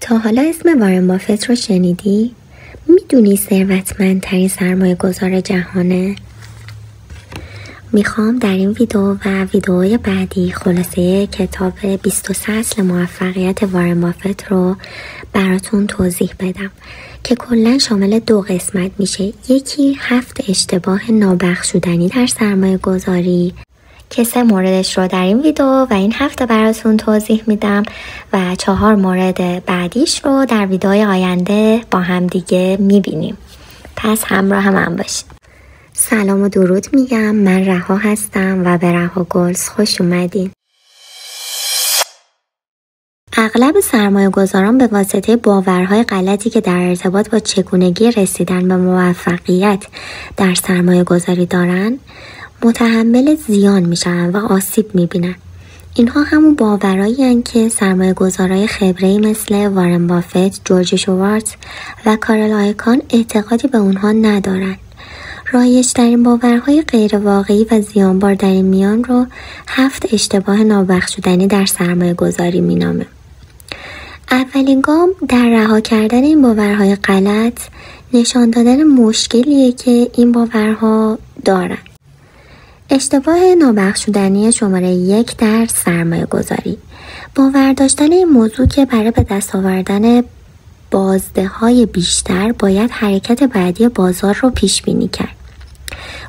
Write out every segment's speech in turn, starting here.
تا حالا اسم وارن بافت رو شنیدی؟ میدونی ثروتمندترین سرمایه گذار جهانه؟ میخوام در این ویدیو و ویدیوهای بعدی خلاصه کتاب 23 اصل موفقیت وارن بافت رو براتون توضیح بدم که کلا شامل 2 قسمت میشه. یکی 7 اشتباه نابخشودنی در سرمایه گذاری که 3 موردش رو در این ویدیو و این هفته براتون توضیح میدم و 4 مورد بعدیش رو در ویدیوهای آینده با هم دیگه میبینیم. پس همراه من باشید. سلام و درود میگم، من رها هستم و به رها گلز خوش اومدین. اغلب سرمایه گذاران به واسطه باورهای غلطی که در ارتباط با چگونگی رسیدن به موفقیت در سرمایه گذاری دارن متحمل زیان میشن و آسیب میبینن. اینها همون باورایی هستند که سرمایه گذارای خبره‌ای مثل وارن بافت، جورج شوارتز و کارل آیکان اعتقادی به اونها ندارن. رایج‌ترین باورهای غیر واقعی و زیانبار در این میان رو 7 اشتباه نابخشودنی در سرمایه گذاری مینامه. اولین گام در رها کردن این باورهای غلط نشان دادن مشکلیه که این باورها دارن. اشتباه نابخشودنی شماره 1 در سرمایه گذاری: باور داشتن این موضوع که برای به دست آوردن بازدههای بیشتر باید حرکت بعدی بازار رو پیش بینی کرد.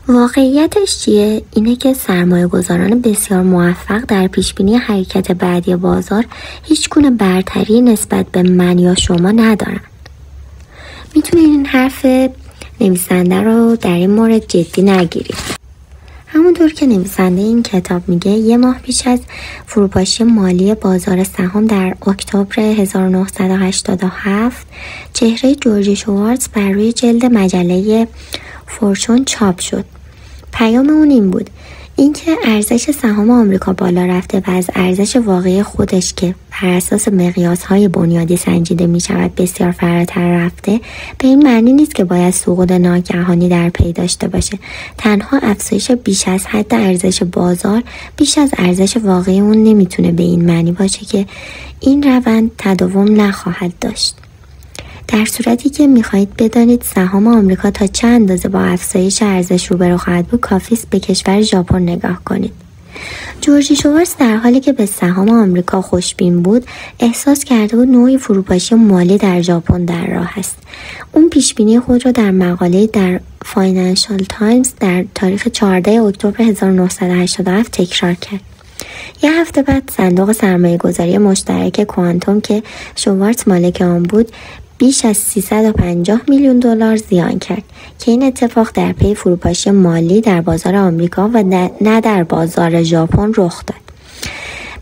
واقعیتش چیه؟ اینه که سرمایه گذاران بسیار موفق در پیش بینی حرکت بعدی بازار هیچ گونه برتری نسبت به من یا شما ندارن. میتونید این حرف نویسنده رو در این مورد جدی نگیرید. همونطور که نویسنده این کتاب میگه، 1 ماه پیش از فروپاشی مالی بازار سهام در اکتبر 1987 چهره جورج شوارتز بر روی جلد مجله فورچون چاپ شد. پیام اون این بود: اینکه ارزش سهام آمریکا بالا رفته و از ارزش واقعی خودش که بر اساس مقیاس‌های بنیادی سنجیده می‌شود بسیار فراتر رفته، به این معنی نیست که باید سقوط ناگهانی در پی داشته باشه. تنها افزایش بیش از حد ارزش بازار بیش از ارزش واقعی اون نمیتونه به این معنی باشه که این روند تداوم نخواهد داشت. در صورتی که میخواهید بدانید سهام آمریکا تا چه اندازه با افزایش ارزش روبرو خواهد بود، کافی است به کشور ژاپن نگاه کنید. جورج شوارتز در حالی که به سهام آمریکا خوشبین بود، احساس کرده بود نوعی فروپاشی مالی در ژاپن در راه است. اون پیشبینی خود را در مقاله‌ای در فاینانشال تایمز در تاریخ 14 اکتبر 1987 تکرار کرد. 1 هفته بعد صندوق سرمایه گذاری مشترک کوانتوم که شوارتز مالک آن بود بیش از 350 میلیون دلار زیان کرد که این اتفاق در پی فروپاشی مالی در بازار آمریکا و نه در بازار ژاپن رخ داد.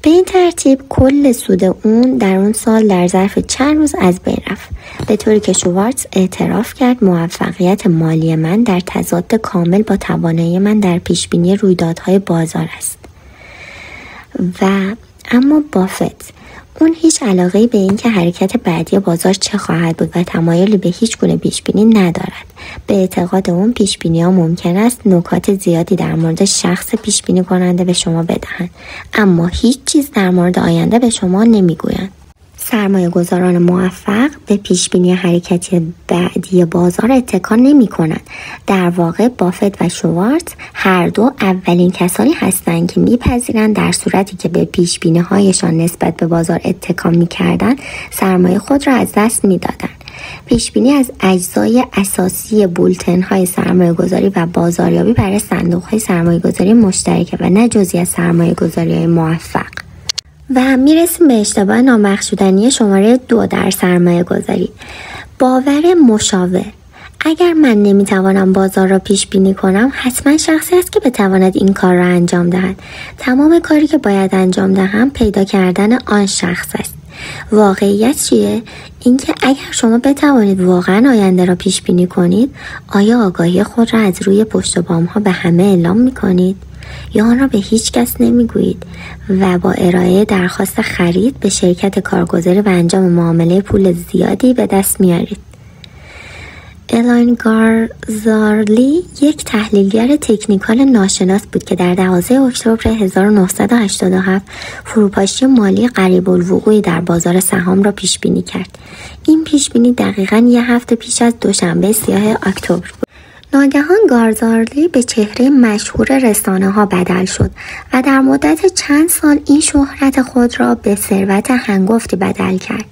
به این ترتیب کل سود اون در اون سال در ظرف چند روز از بین رفت، به طوری که شوارتز اعتراف کرد موفقیت مالی من در تضاد کامل با توانایی من در پیشبینی رویدادهای بازار است. اما بافت اون هیچ علاقه‌ای به این که حرکت بعدی بازار چه خواهد بود و تمایلی به هیچ گونه پیشبینی ندارد. به اعتقاد اون پیشبینی‌ها ممکن است نکات زیادی در مورد شخص پیشبینی کننده به شما بدهند، اما هیچ چیز در مورد آینده به شما نمیگویند. سرمایه گذاران موفق به پیشبینی حرکت بعدی بازار اتکا نمی کنند. در واقع بافت و شوارتز هر دو اولین کسانی هستند که میپذیرند در صورتی که به پیشبینی هایشان نسبت به بازار اتکا می کردن سرمایه خود را از دست می دادن. پیشبینی از اجزای اساسی بولتن های سرمایه گذاری و بازاریابی برای صندوق های سرمایه گذاری مشترکه و نه جزئی از سرمایه گذاری های موفق. و میرسیم به اشتباه نابخشودنی شماره 2 در سرمایه گذاری: باور مشاور. اگر من نمیتوانم بازار را پیش بینی کنم، حتما شخصی است که بتواند این کار را انجام دهد. تمام کاری که باید انجام دهم پیدا کردن آن شخص است. واقعیت چیه؟ اینکه اگر شما بتوانید واقعا آینده را پیش بینی کنید، آیا آگاهی خود را از روی پشت بام ها به همه اعلام میکنید؟ یا آن را به هیچ کس نمیگویید و با ارائه درخواست خرید به شرکت کارگزاری و انجام معامله پول زیادی به دست میارید؟ الاین گارزارلی یک تحلیلگر تکنیکال ناشناس بود که در 12 اکتبر 1987 فروپاشی مالی قریب الوقوعی در بازار سهام را پیش بینی کرد. این پیش بینی دقیقاً یک هفته پیش از دوشنبه سیاه اکتبر بود. ناگهان گارزارلی به چهره مشهور رسانه ها بدل شد و در مدت چند سال این شهرت خود را به ثروت هنگفتی بدل کرد.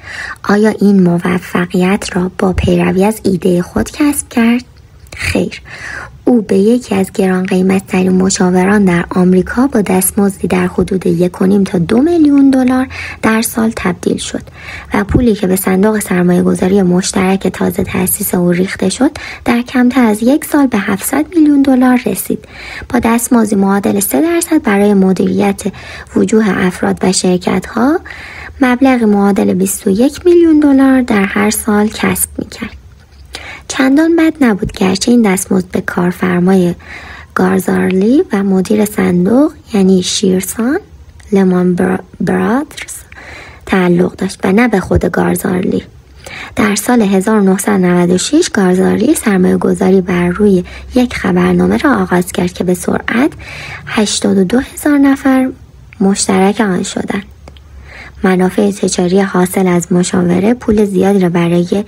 آیا این موفقیت را با پیروی از ایده خود کسب کرد؟ خیر. او به یکی از گران قیمت ترین مشاوران در آمریکا با دستمزدی در حدود 1.5 تا 2 میلیون دلار در سال تبدیل شد و پولی که به صندوق سرمایه گذاری مشترک تازه تأسیس او ریخته شد در کمتر از 1 سال به 700 میلیون دلار رسید. با دستمزدی معادل 3% برای مدیریت وجوه افراد و شرکت ها، مبلغ معادل 21 میلیون دلار در هر سال کسب می‌کرد. چندان بد نبود، گرچه این دستمزد به کارفرمای گارزارلی و مدیر صندوق یعنی شیرسان لمان برادرز تعلق داشت و نه به خود گارزارلی. در سال 1996 گارزارلی سرمایه گذاری بر روی یک خبرنامه را آغاز کرد که به سرعت 82,000 نفر مشترک آن شدند. منافع تجاری حاصل از مشاوره پول زیادی را برای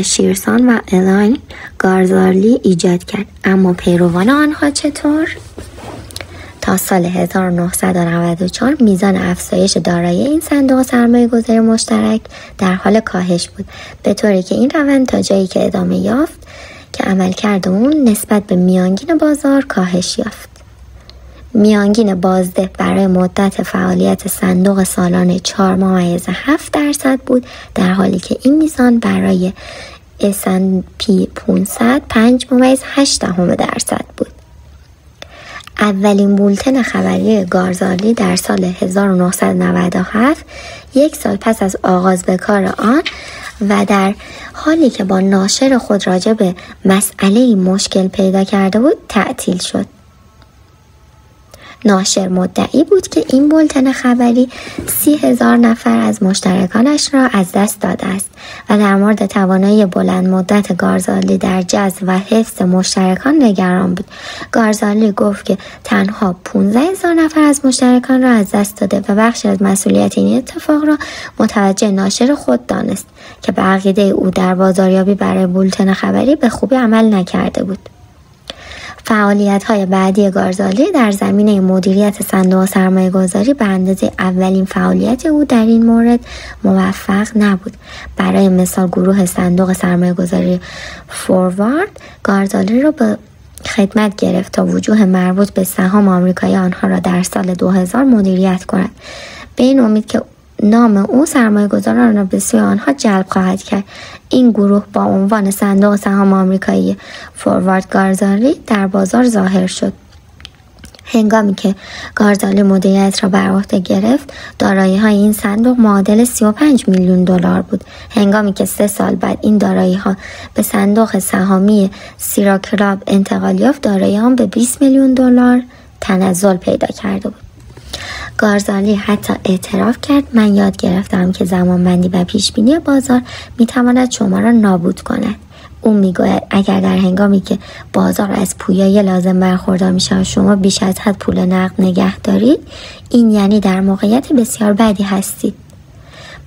شیرسان و الاین گارزارلی ایجاد کرد. اما پیروان آنها چطور؟ تا سال 1994 میزان افزایش دارایی این صندوق سرمایه گذاری مشترک در حال کاهش بود، به طوری که این روند تا جایی که ادامه یافت که عملکرد اون نسبت به میانگین بازار کاهش یافت. میانگین بازده برای مدت فعالیت صندوق سالانه 4.7% بود، در حالی که این میزان برای S&P 500 5.8% بود. اولین بولتن خبری گارزارلی در سال 1997، 1 سال پس از آغاز به کار آن و در حالی که با ناشر خود راجع به مسئله مشکل پیدا کرده بود، تعطیل شد. ناشر مدعی بود که این بولتن خبری 30,000 نفر از مشترکانش را از دست داده است و در مورد توانایی بلند مدت گارزارلی در جذب و حفظ مشترکان نگران بود. گارزارلی گفت که تنها 15,000 نفر از مشترکان را از دست داده و بخشی از مسئولیت این اتفاق را متوجه ناشر خود دانست که به عقیده او در بازاریابی برای بولتن خبری به خوبی عمل نکرده بود. فعالیت‌های بعدی گارزارلی در زمینه مدیریت صندوق سرمایه گذاری به اندازه اولین فعالیت او در این مورد موفق نبود. برای مثال گروه صندوق سرمایه گذاری فوروارد گارزارلی را به خدمت گرفت تا وجوه مربوط به سهام آمریکایی آنها را در سال 2000 مدیریت کند، به این امید که نام او سرمایه گذاران را به سوی آنها جلب خواهد کرد. این گروه با عنوان صندوق سهام آمریکایی فوروارد گارزارلی در بازار ظاهر شد. هنگامی که گارزارلی مدیریت را بر عهده گرفت، دارایی‌های این صندوق معادل 35 میلیون دلار بود، هنگامی که 3 سال بعد این دارایی‌ها به صندوق سهامی سیرا کلاب انتقال یافت، دارایی آن به 20 میلیون دلار تنزل پیدا کرده بود. گارزارلی حتی اعتراف کرد: من یاد گرفتم که زمانبندی و پیشبینی بازار میتواند شما را نابود کند. او میگوید اگر در هنگامی که بازار از پویایی لازم برخوردار میشود شما بیش از حد پول نقد نگه دارید، این یعنی در موقعیت بسیار بدی هستید.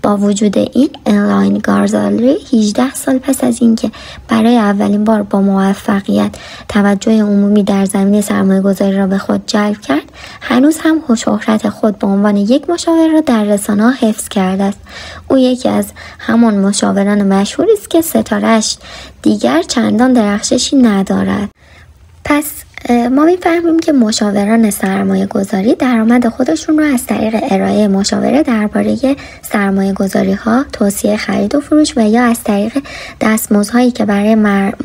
با وجود این، الاین گارزارلی 18 سال پس از اینکه برای اولین بار با موفقیت توجه عمومی در زمینه سرمایه‌گذاری را به خود جلب کرد، هنوز هم شهرت خود به عنوان یک مشاور را در رسانه‌ها حفظ کرده است. او یکی از همان مشاوران مشهوری است که ستاره‌اش دیگر چندان درخششی ندارد. پس ما می‌فهمیم که مشاوران سرمایه گذاری درآمد خودشون رو از طریق ارائه مشاوره درباره سرمایه گذاری ها، توصیه خرید و فروش و یا از طریق دستمزدهایی که برای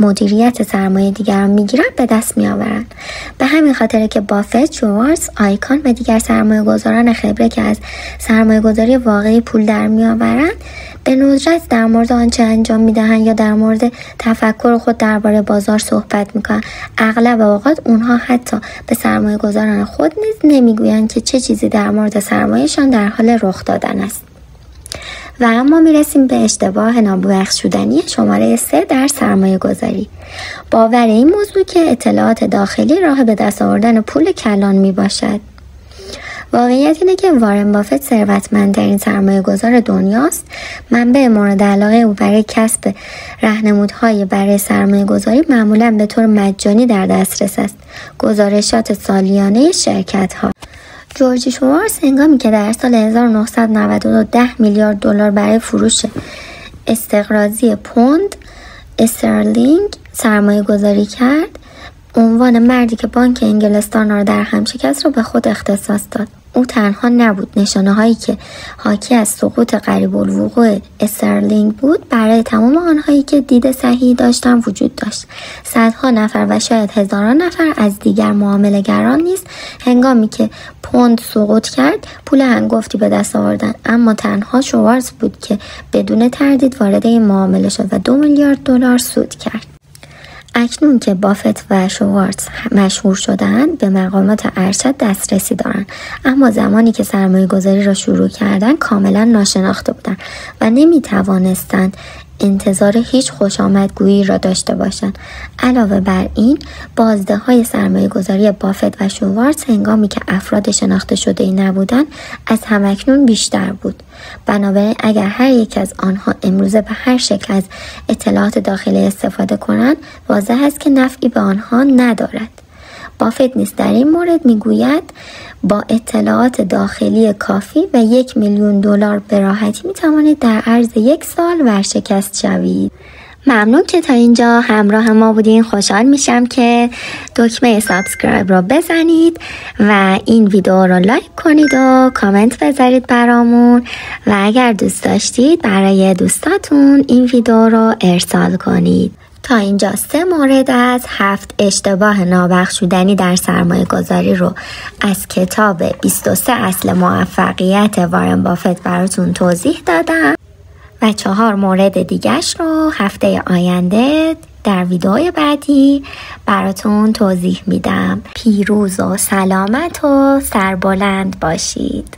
مدیریت سرمایه دیگران میگیرن به دست میآورند. به همین خاطره که بافت، شوارتز، آیکان و دیگر سرمایه گذاران خبره که از سرمایه گذاری واقعی پول در میآورند به ندرت در مورد آنچه انجام میدهند یا در مورد تفکر خود درباره بازار صحبت میکنند. اغلب اوقات اونها حتی به سرمایه گذاران خود نیز نمیگویند که چه چیزی در مورد سرمایهشان در حال رخ دادن است. و اما میرسیم به اشتباه نابخشودنی شماره 3 در سرمایه گذاری. باور این موضوع که اطلاعات داخلی راه به دست آوردن پول کلان می باشد. واقعیت اینه که وارن بافت ثروتمندترین سرمایه گذار دنیاست. منبع مورد علاقه او برای کسب راهنمودهای برای سرمایه گذاری معمولا به طور مجانی در دسترس است. گزارشات سالیانه شرکت ها. جورج سوارتز هنگامی که در سال 1992 10 میلیارد دلار برای فروش استقراضی پوند استرلینگ سرمایه گذاری کرد، عنوان مردی که بانک انگلستان را در هم شکست را به خود اختصاص داد. او تنها نبود، نشانه هایی که حاکی از سقوط قریب الوقوع استرلینگ بود برای تمام آنهایی که دید صحیحی داشتن وجود داشت. صدها نفر و شاید هزاران نفر از دیگر معامله‌گران نیز هنگامی که پوند سقوط کرد پول هنگفتی به دست آوردند، اما تنها شوارتز بود که بدون تردید وارد این معامله شد و 2 میلیارد دلار سود کرد. اکنون که بافت و شوارتز مشهور شدند به مقامات ارشد دسترسی دارند، اما زمانی که سرمایه گذاری را شروع کردند کاملا ناشناخته بودند و نمی توانستند انتظار هیچ خوشامدگویی را داشته باشند. علاوه بر این بازده های سرمایه گذاری بافت و شوارتز هنگامی که افراد شناخته شده ای نبودند از همکنون بیشتر بود. بنابراین اگر هر یک از آنها امروزه به هر شکل از اطلاعات داخلی استفاده کنند واضح است که نفعی به آنها ندارد. بافت نیز در این مورد میگوید با اطلاعات داخلی کافی و 1 میلیون دلار به راحتی میتوانید در عرض 1 سال ورشکست شوید. ممنون که تا اینجا همراه ما بودین. خوشحال میشم که دکمه سابسکرایب رو بزنید و این ویدیو رو لایک کنید و کامنت بذارید برامون و اگر دوست داشتید برای دوستاتون این ویدیو رو ارسال کنید. تا اینجا 3 مورد از 7 اشتباه نابخشودنی در سرمایه گذاری رو از کتاب 23 اصل موفقیت وارن بافت براتون توضیح دادم و 4 مورد دیگرش رو هفته آینده در ویدیوی بعدی براتون توضیح میدم. پیروز و سلامت و سربلند باشید.